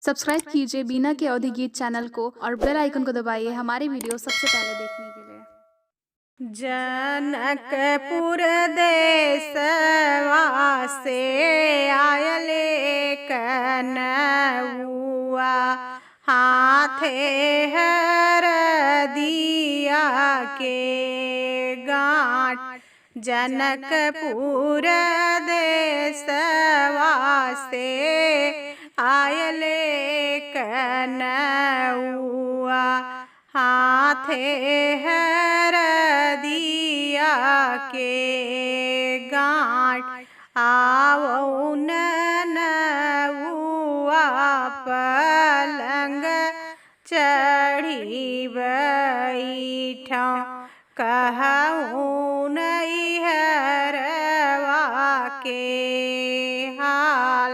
Subscribe कीजिए बीना के अवधि गीत चैनल को और बेल आइकन को दबाइए हमारी वीडियो सबसे पहले देखने के लिए। जनकपुर देशवा से आयले कनउआ हाथे हरदिया के गाँठ। जनकपुर देशवा से आयले कनउआ हाथे हरदिया के गाँठ। आवो ननउआ पलंग चढ़ी बैठा कहूँ नैहरवा के हाल।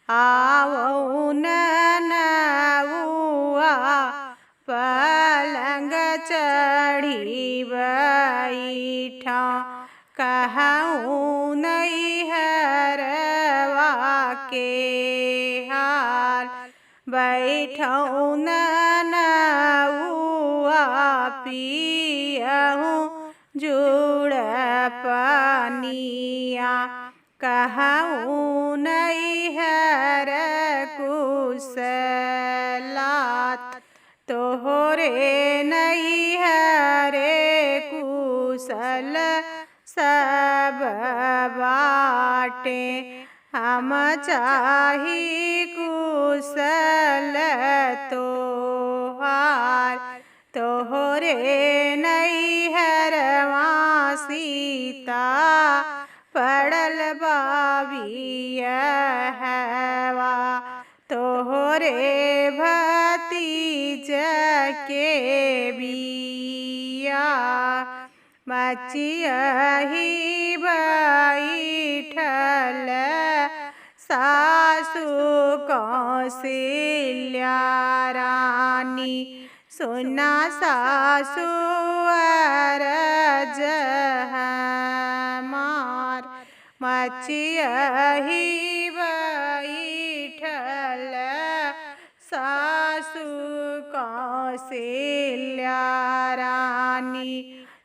आवो ननउआ पलंग चढ़ी बैठा कहूँ नैहरवा के हाल। बैठऊँ ननउआ पियहूँ जुड़ पनिया कहूँ नैहर कुशलात। तोहरे नैहरे कुशल सब बाटे हम चाही कुशल तोहार। तोहरे नैहरवा सीता पड़ल बाबियहवा। तोहरे भतीज के बिया बचियही बैठल सासु कौशल्या रानी। सुना सासु अरज हमार मचियही बैठल सासु कौशल्या रानी।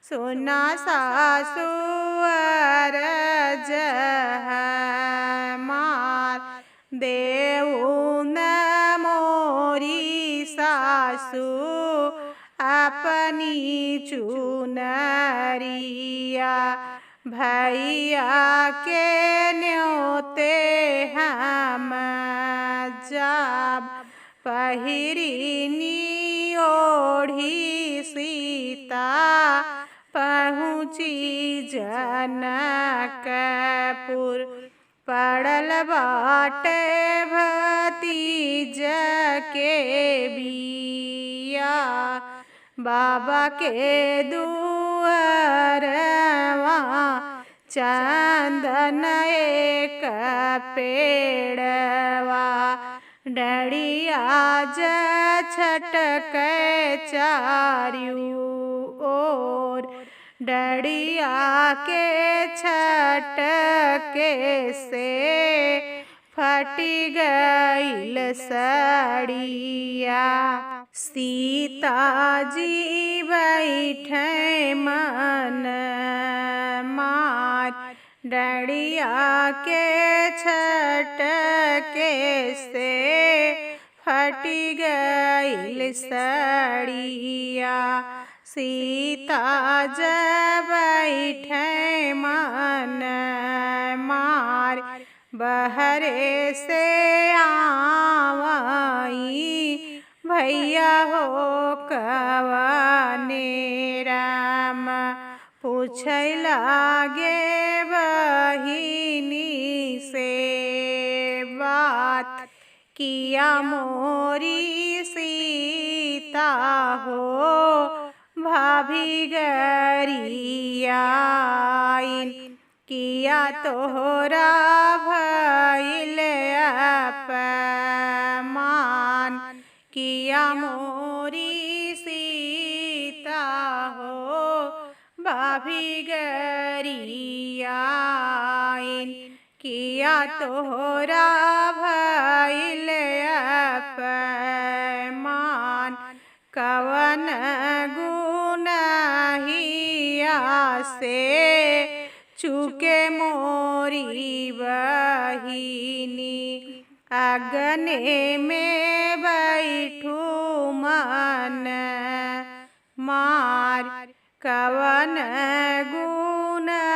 सुना सासु अरज हमार देऊ न मोरी सासु अपनी चुनरिया। भैया के न्योते हम जाब पहिरिनी ओढ़ी सीता पहुँची जनकपुर। पड़ल बाटे भतीज के बिया बाबा के दुअरवा चंदन एक पेड़वा डड़िया छटक चारियों ओर। डड़िया के छटके से फटी गईल सड़िया। सीता जी बैठे मन मार डड़िया के छटके से फटी गईल सड़िया। सीता जब बैठे मन मार बहरे से आवाई भैया हो कवने राम। पूछै लागे बहिनी से बात किया मोरी सीता हो भाभी गरियाइन। किया तोहरा भइल अपमान किया मोरी सीता हो भाभी गरियाइन। किया तोहरा भइल अपमान कवन गुनहिया से चूके मोरी बहिनी अगने में बैठू मन मार कवन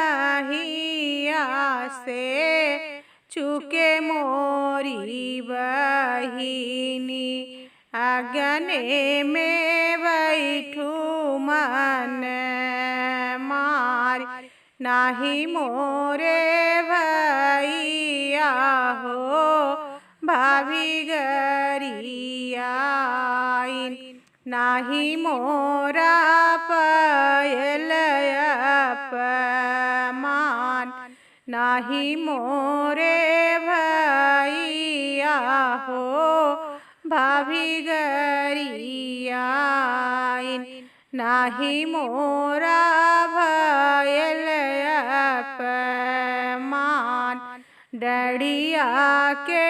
गुनहिया से चूके मोरी बहिनी अगने में बैठू मन मार नाही मोरे भैया हो भाभी गरियाइन नाही मोरा पयल अपमान नाही मोरे भैया हो भाभी गरियाइन नाही मोरा भयल अपमान डढ़िया के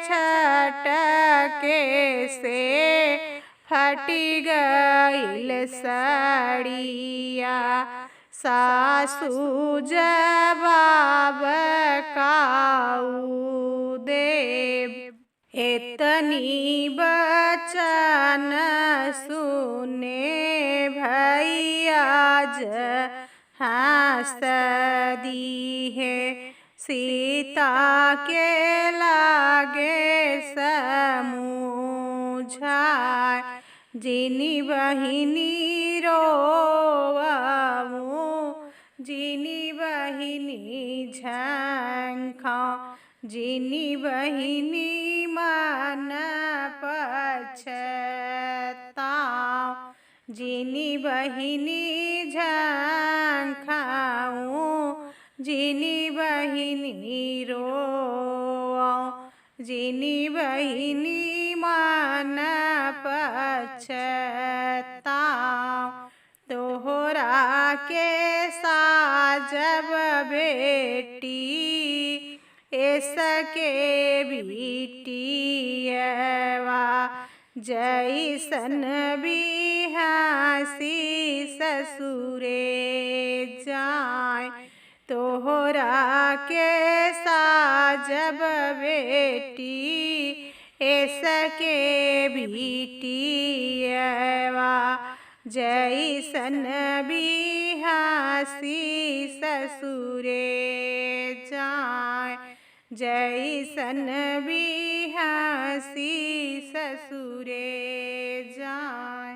छटके से फटी गईल सड़िया सासू जवाब काऊ देव इतनी बचन सुने भैया हंस दी है सीता के लागे समूझाय जिनी बहिनी रोवमु जिनी बहिनी झंखा जिनी बहिनी मन पछताओ जिनी बहिनी झंखाऊं जिनी बहिनी रोओ जिनी बहिनी मन पछताओ तोहरा के साजब बेटी ऐसके बिटियवा जैसन बिहासी ससुरे जाय तोहरा के साजब बेटी ऐसके बिटियवा जैसन बिहासी ससुरे जाय जैसन बिहासी ससुरे जाय।